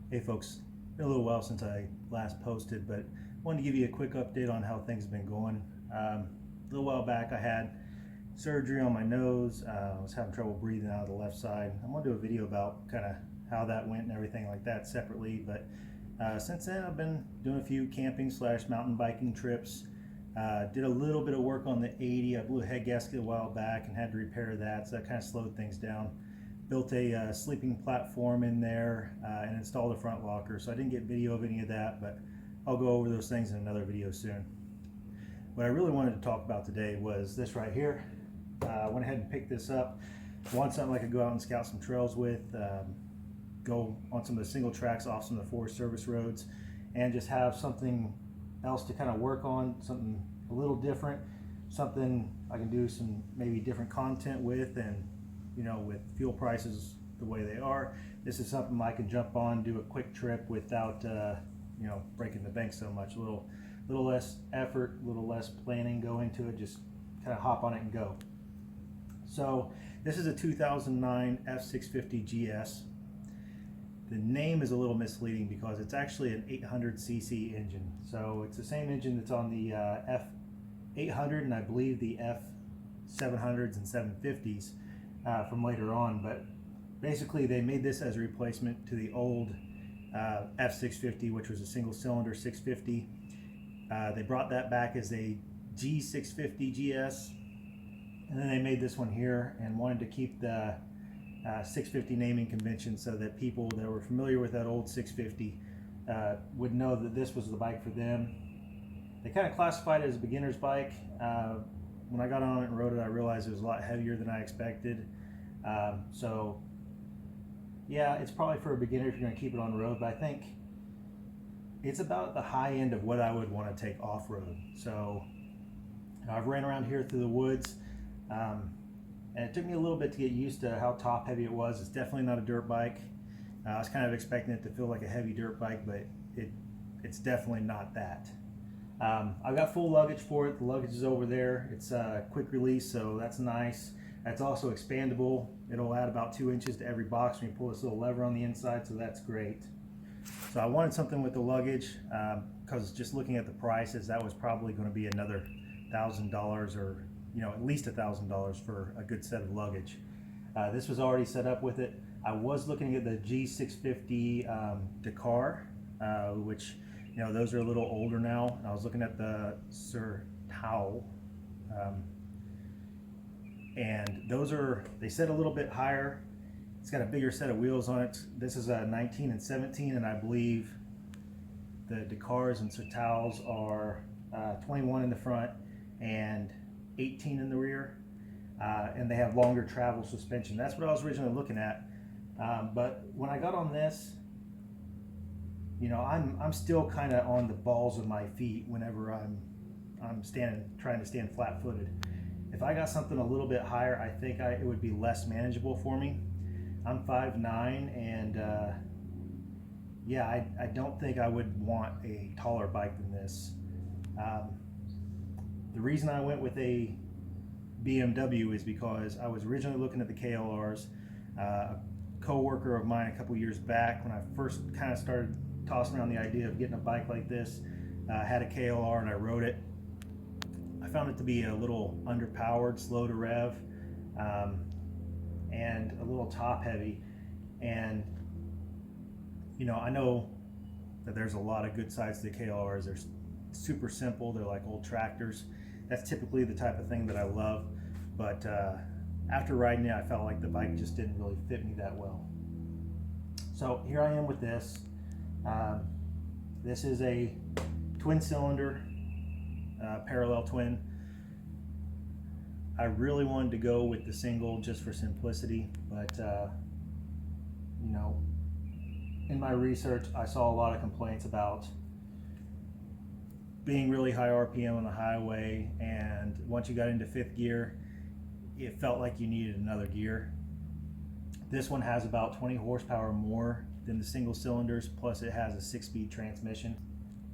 Hey folks, been a little while since I last posted, but wanted to give you a quick update on how things have been going. A little while back I had surgery on my nose. I was having trouble breathing out of the left side. I'm going to do a video about kind of how that went and everything like that separately, but since then I've been doing a few camping / mountain biking trips. Did a little bit of work on the 80. I blew a head gasket a while back and had to repair that, so that kind of slowed things down. Built a sleeping platform in there and installed a front locker, so I didn't get video of any of that, but I'll go over those things in another video soon. What I really wanted to talk about today was this right here. I went ahead and picked this up. I want something I could go out and scout some trails with, go on some of the single tracks off some of the Forest Service roads, and just have something else to kind of work on, something a little different, something I can do some maybe different content with. And you know, with fuel prices the way they are, this is something I can jump on, do a quick trip without you know, breaking the bank so much. A little less effort, a little less planning go into it, just kind of hop on it and go. So this is a 2009 F650GS. The name is a little misleading because it's actually an 800cc engine. So it's the same engine that's on the F800 and I believe the F700s and 750s. From later on, but basically they made this as a replacement to the old F650, which was a single cylinder 650. They brought that back as a G650GS, and then they made this one here and wanted to keep the 650 naming convention so that people that were familiar with that old 650 would know that this was the bike for them. They kind of classified it as a beginner's bike. When I got on it and rode it, I realized it was a lot heavier than I expected. So yeah, it's probably for a beginner if you're going to keep it on the road, but I think it's about the high end of what I would want to take off-road. So I've ran around here through the woods, and it took me a little bit to get used to how top heavy it was. It's definitely not a dirt bike. I was kind of expecting it to feel like a heavy dirt bike, but it's definitely not that. I've got full luggage for it. The luggage is over there. It's quick release, so that's nice. That's also expandable. It'll add about 2 inches to every box when you pull this little lever on the inside, so that's great. So I wanted something with the luggage because just looking at the prices, that was probably going to be another $1,000 or, you know, at least $1,000 for a good set of luggage. This was already set up with it. I was looking at the G650 Dakar, which, you know, those are a little older now. I was looking at the Sir Tao, and those are, they set a little bit higher. It's got a bigger set of wheels on it. This is a 19 and 17, and I believe the Dakars and Sir Taos are 21 in the front and 18 in the rear, and they have longer travel suspension. That's what I was originally looking at, but when I got on this, you know, I'm still kind of on the balls of my feet whenever I'm trying to stand flat-footed. If I got something a little bit higher, I think it would be less manageable for me. I'm 5'9", and yeah, I don't think I would want a taller bike than this. The reason I went with a BMW is because I was originally looking at the KLRs. A co-worker of mine a couple years back, when I first kind of started tossing around the idea of getting a bike like this, had a KLR and I rode it. I found it to be a little underpowered, slow to rev, and a little top heavy. And you know, I know that there's a lot of good sides to the KLRs. They're super simple, they're like old tractors. That's typically the type of thing that I love, but after riding it, I felt like the bike just didn't really fit me that well. So here I am with this. This is a twin cylinder, parallel twin. I really wanted to go with the single just for simplicity, but you know, in my research I saw a lot of complaints about being really high RPM on the highway, and once you got into 5th gear, it felt like you needed another gear. This one has about 20 horsepower more than the single cylinders, plus it has a 6-speed transmission.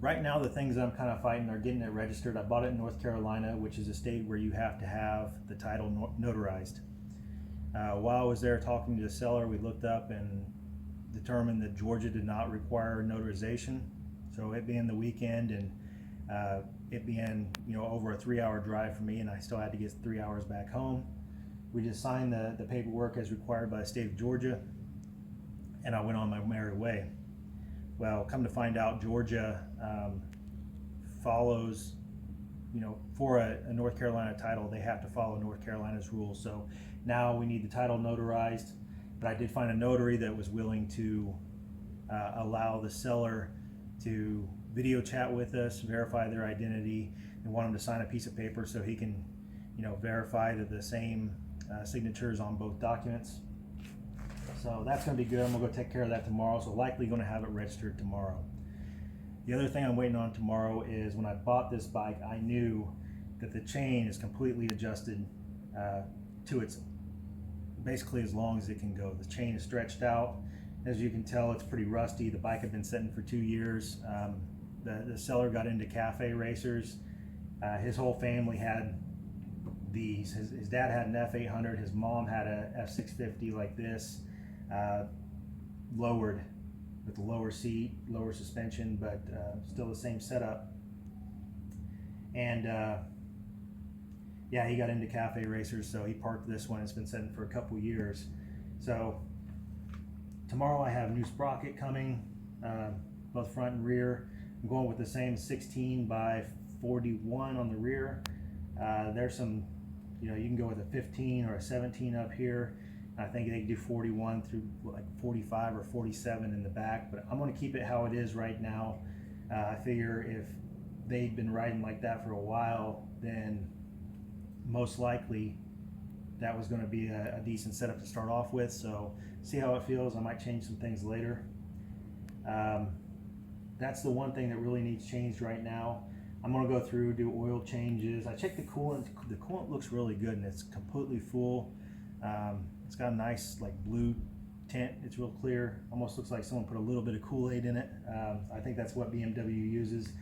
Right now the things I'm kind of fighting are getting it registered. I bought it in North Carolina, which is a state where you have to have the title notarized. While I was there talking to the seller, we looked up, and determined that Georgia did not require notarization. So it being the weekend and it being, you know, over a 3-hour drive for me, and I still had to get 3 hours back home, we just signed the paperwork as required by the state of Georgia, and I went on my merry way. Well, come to find out, Georgia follows, you know, for a North Carolina title, they have to follow North Carolina's rules. So now we need the title notarized, but I did find a notary that was willing to allow the seller to video chat with us, verify their identity, and want them to sign a piece of paper so he can, you know, verify that the same signatures on both documents. So that's going to be good. I'm going to go take care of that tomorrow. So likely going to have it registered tomorrow. The other thing I'm waiting on tomorrow is when I bought this bike, I knew that the chain is completely adjusted to its basically as long as it can go. The chain is stretched out. As you can tell, it's pretty rusty. The bike had been sitting for 2 years. The seller got into cafe racers. His whole family had these. His dad had an F800. His mom had a F650 like this, lowered with a lower seat, lower suspension, but still the same setup. And yeah, he got into cafe racers, so he parked this one. It's been sitting for a couple years. So tomorrow I have new sprocket coming, both front and rear. I'm going with the same 16 by 41 on the rear. There's some, you know, you can go with a 15 or a 17 up here. I think they can do 41 through like 45 or 47 in the back, but I'm going to keep it how it is right now. I figure if they'd been riding like that for a while, then most likely that was going to be a decent setup to start off with. So see how it feels. I might change some things later. That's the one thing that really needs changed right now. I'm going to go through, do oil changes. I checked the coolant. The coolant looks really good and it's completely full. It's got a nice like blue tint. It's real clear. Almost looks like someone put a little bit of Kool-Aid in it. I think that's what BMW uses.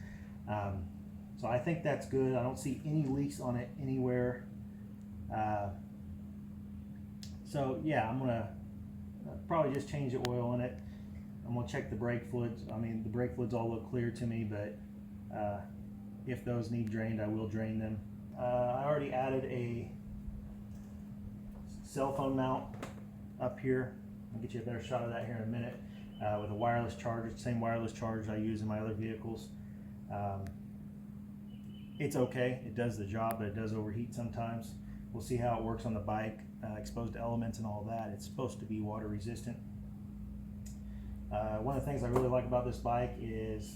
So I think that's good. I don't see any leaks on it anywhere. So yeah, I'm gonna probably just change the oil in it. I'm gonna check the brake fluids. I mean, the brake fluids all look clear to me, but if those need drained, I will drain them. I already added a cell phone mount up here. I'll get you a better shot of that here in a minute, with a wireless charger, same wireless charger I use in my other vehicles. It's okay, it does the job, but it does overheat sometimes. We'll see how it works on the bike, exposed to elements and all that. It's supposed to be water resistant. One of the things I really like about this bike is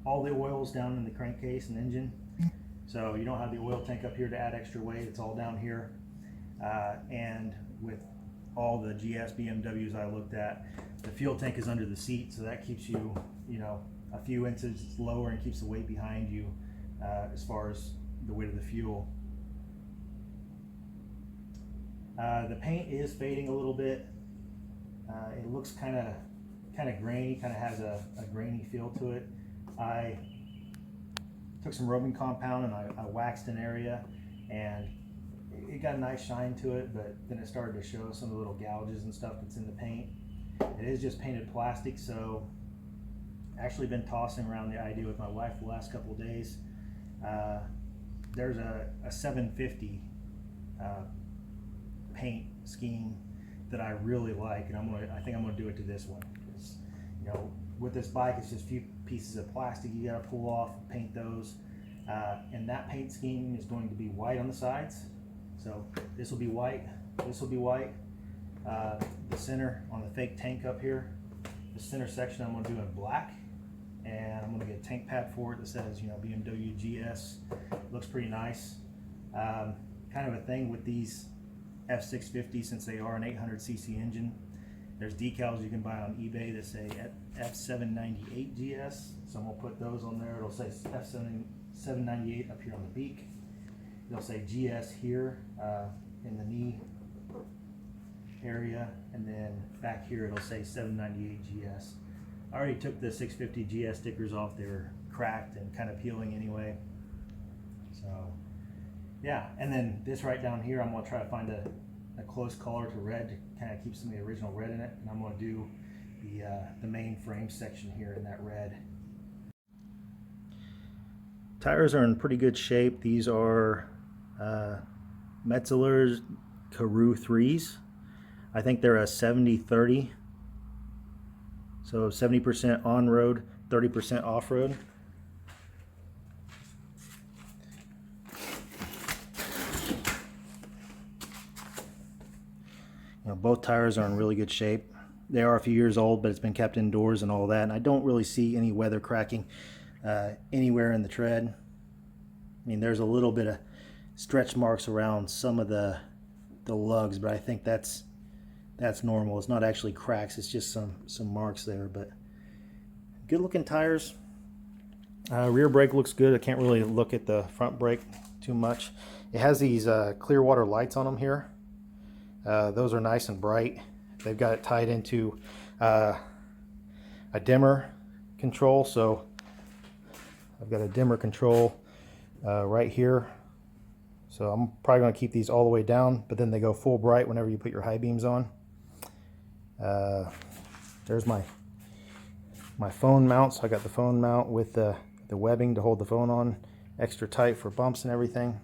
all the oil's down in the crankcase and engine. So you don't have the oil tank up here to add extra weight. It's all down here. And with all the GS BMWs I looked at, the fuel tank is under the seat, so that keeps you, you know, a few inches lower and keeps the weight behind you as far as the weight of the fuel. The paint is fading a little bit. It looks kind of grainy, kind of has a grainy feel to it. I took some rubbing compound and I waxed an area, and it got a nice shine to it, but then it started to show some of the little gouges and stuff that's in the paint. It is just painted plastic, so actually been tossing around the idea with my wife the last couple of days. There's a 750 paint scheme that I really like, and I think I'm gonna do it to this one. Because, you know, with this bike, it's just a few pieces of plastic you gotta pull off, paint those, and that paint scheme is going to be white on the sides. So this will be white. This will be white. The center on the fake tank up here, the center section I'm gonna do in black. And I'm gonna get a tank pad for it that says, you know, BMW GS. Looks pretty nice. Kind of a thing with these F650, since they are an 800cc engine. There's decals you can buy on eBay that say F798GS. So I'm gonna put those on there. It'll say F798 up here on the beak. It'll say GS here in the knee area, and then back here it'll say 798GS. I already took the 650 GS stickers off. They were cracked and kind of peeling anyway. So yeah, and then this right down here, I'm gonna try to find a close color to red to kind of keep some of the original red in it, and I'm going to do the main frame section here in that red. Tires are in pretty good shape. These are Metzeler's Karoo 3s. I think they're a 70-30, so 70% on-road, 30% off-road. You know, both tires are in really good shape. They are a few years old, but it's been kept indoors and all that, and I don't really see any weather cracking anywhere in the tread. I mean, there's a little bit of stretch marks around some of the lugs, but I think that's normal. It's not actually cracks, it's just some marks there. But good looking tires. Rear brake looks good. I can't really look at the front brake too much. It has these clear water lights on them here. Those are nice and bright. They've got it tied into a dimmer control, so I've got a dimmer control right here. So I'm probably going to keep these all the way down, but then they go full bright whenever you put your high beams on. There's my phone mount. So I got the phone mount with the webbing to hold the phone on extra tight for bumps and everything.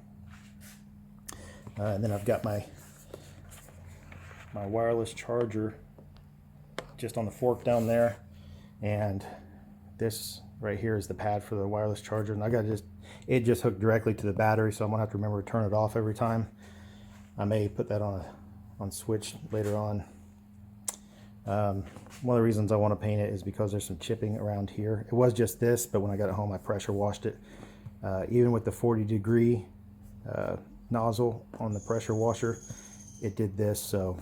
And then I've got my wireless charger just on the fork down there, and this right here is the pad for the wireless charger, and I got it just hooked directly to the battery, so I'm gonna have to remember to turn it off every time. I may put that on switch later on. One of the reasons I want to paint it is because there's some chipping around here. It was just this, but when I got it home I pressure washed it. Even with the 40-degree nozzle on the pressure washer, it did this. So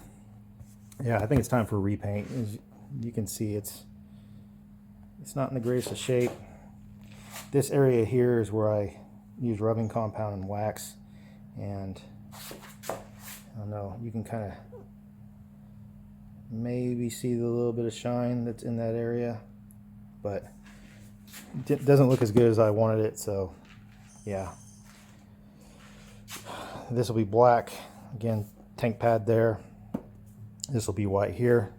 yeah, I think it's time for repaint. As you can see, it's not in the greatest of shape. This area here is where I use rubbing compound and wax, and I don't know, you can kind of maybe see the little bit of shine that's in that area, but it doesn't look as good as I wanted it. So yeah, this will be black again, tank pad there. This will be white here.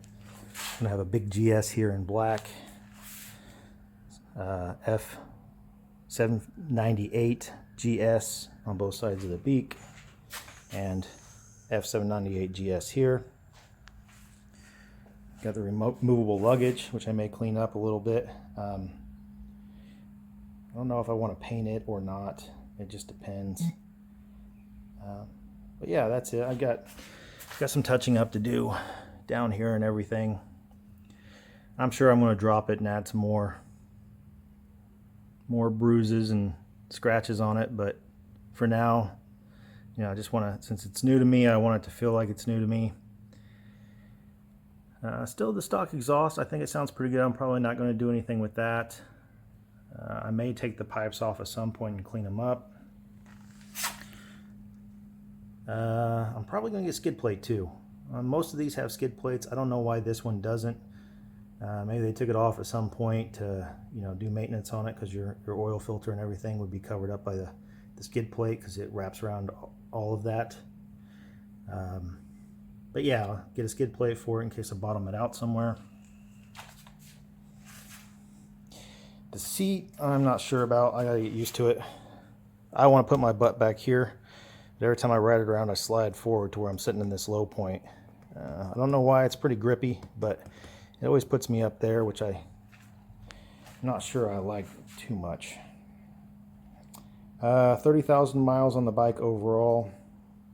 I'm gonna have a big GS here in black, F798 GS on both sides of the beak, and F798 GS here. Got the removable luggage, which I may clean up a little bit. I don't know if I want to paint it or not. It just depends. But yeah, that's it. I've got some touching up to do down here and everything. I'm sure I'm going to drop it and add some more bruises and scratches on it, but for now, you know, I just want to, since it's new to me, I want it to feel like it's new to me. Still the stock exhaust, I think it sounds pretty good. I'm probably not going to do anything with that. I may take the pipes off at some point and clean them up. I'm probably going to get skid plate too. Most of these have skid plates. I don't know why this one doesn't. Maybe they took it off at some point to, you know, do maintenance on it, because your oil filter and everything would be covered up by the skid plate, because it wraps around all of that. But yeah, I'll get a skid plate for it in case I bottom it out somewhere. The seat, I'm not sure about. I gotta get used to it. I want to put my butt back here, but every time I ride it around I slide forward to where I'm sitting in this low point. I don't know why. It's pretty grippy, but it always puts me up there, which I'm not sure I like too much. 30,000 miles on the bike overall.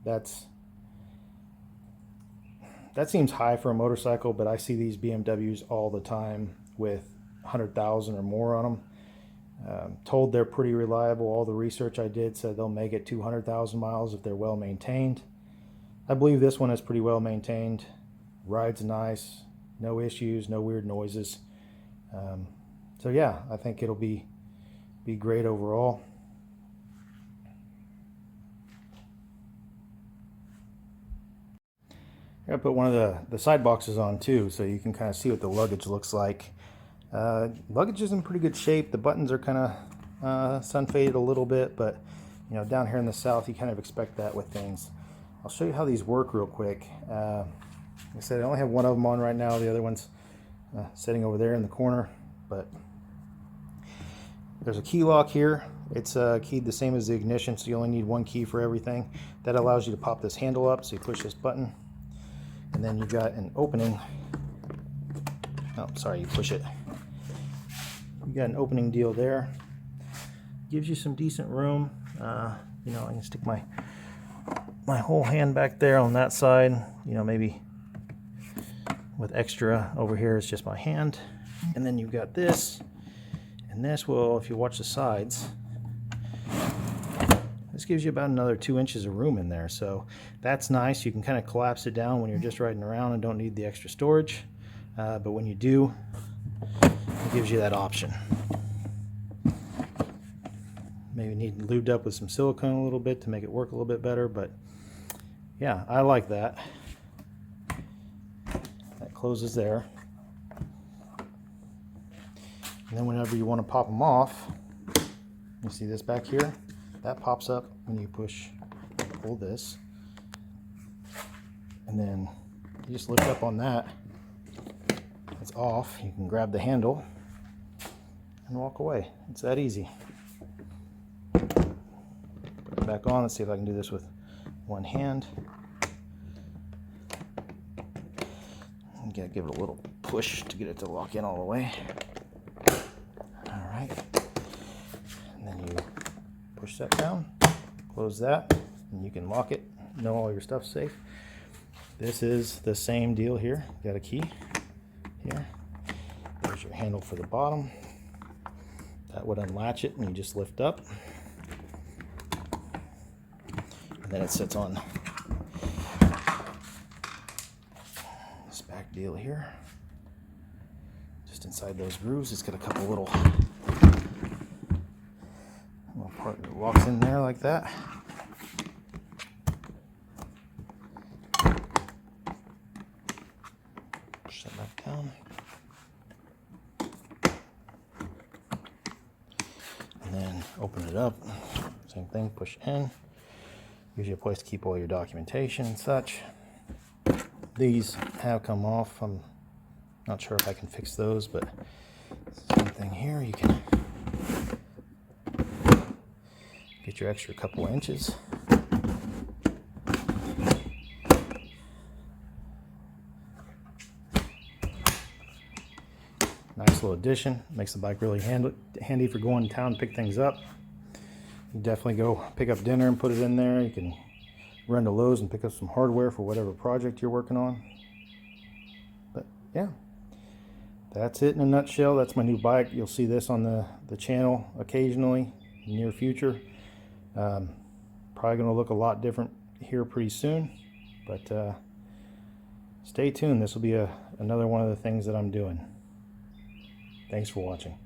That seems high for a motorcycle, but I see these BMWs all the time with 100,000 or more on them. Told they're pretty reliable. All the research I did said they'll make it 200,000 miles if they're well maintained. I believe this one is pretty well maintained. Rides nice, no issues, no weird noises. So yeah, I think it'll be great overall. I put one of the side boxes on too, so you can kind of see what the luggage looks like. Luggage is in pretty good shape. The buttons are kind of sun faded a little bit, but you know, down here in the south you kind of expect that with things. I'll show you how these work real quick. Like I said, I only have one of them on right now. The other one's sitting over there in the corner, but there's a key lock here. It's keyed the same as the ignition, so you only need one key for everything. That allows you to pop this handle up, so you push this button, and then you've got an opening. Oh, sorry, you push it. You got an opening deal there. Gives you some decent room. You know, I can stick my whole hand back there on that side. You know, maybe with extra over here, it's just my hand. And then you've got this. And this will, if you watch the sides, this gives you about another 2 inches of room in there. So that's nice. You can kind of collapse it down when you're just riding around and don't need the extra storage. But when you do, it gives you that option. Maybe need lubed up with some silicone a little bit to make it work a little bit better, but yeah, I like that. That closes there. And then whenever you want to pop them off, you see this back here? That pops up when you pull this. And then you just lift up on that. It's off. You can grab the handle and walk away. It's that easy. Put it back on. Let's see if I can do this with one hand. And give it a little push to get it to lock in all the way. All right. And then you push that down, close that, and you can lock it. Know all your stuff's safe. This is the same deal here. Got a key here. There's your handle for the bottom. That would unlatch it, and you just lift up. And then it sits on this back deal here. Just inside those grooves, it's got a couple little part that locks in there like that. Push that back down. And then open it up. Same thing, push in. Gives you a place to keep all your documentation and such. These have come off. I'm not sure if I can fix those, but same thing here. You can get your extra couple of inches. Nice little addition. Makes the bike really handy for going to town and pick things up. You definitely go pick up dinner and put it in there. You can run to Lowe's and pick up some hardware for whatever project you're working on. But yeah, that's it in a nutshell. That's my new bike. You'll see this on the channel occasionally in the near future. Probably going to look a lot different here pretty soon, but stay tuned. This will be another one of the things that I'm doing. Thanks for watching.